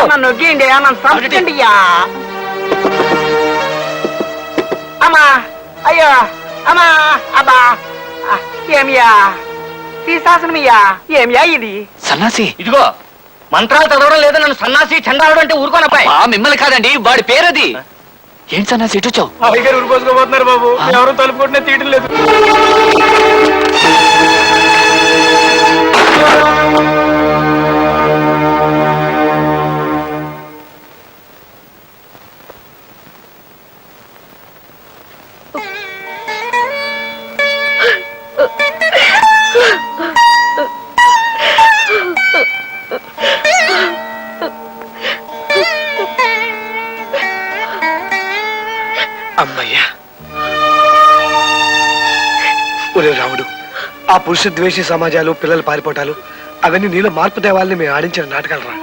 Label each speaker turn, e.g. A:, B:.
A: నన్ను నొక్కిండి నన్ను సంస్కండి అమ్మా అయ్యో అమ్మా అబ్బా ఏమియా తీసాసనమియా ఏమియా ఇది
B: సన్నాసి
A: ఇదిగో మంత్రాలు చదవడం లేదా నన్ను సన్నాసి చండాలడం అంటే ఊరుకోనప్పాయి
B: మిమ్మల్ని కాదండి వాడి పేరది. ఏంటి సన్నాసి ఇటు వచ్చావు?
A: అయ్యగారు ఊరిపోసుకోబోతున్నారు బాబు ఎవరు తలుపుకుంటున్నా తీయడం లేదు.
C: అమ్మయ్యా. ఒరే రాముడు, ఆ పురుష ద్వేషి సమాజాలు, పిల్లలు పారిపోవటాలు అవన్నీ నీలో మార్పు తేవాలని మేము ఆడించిన నాటకాలు రా.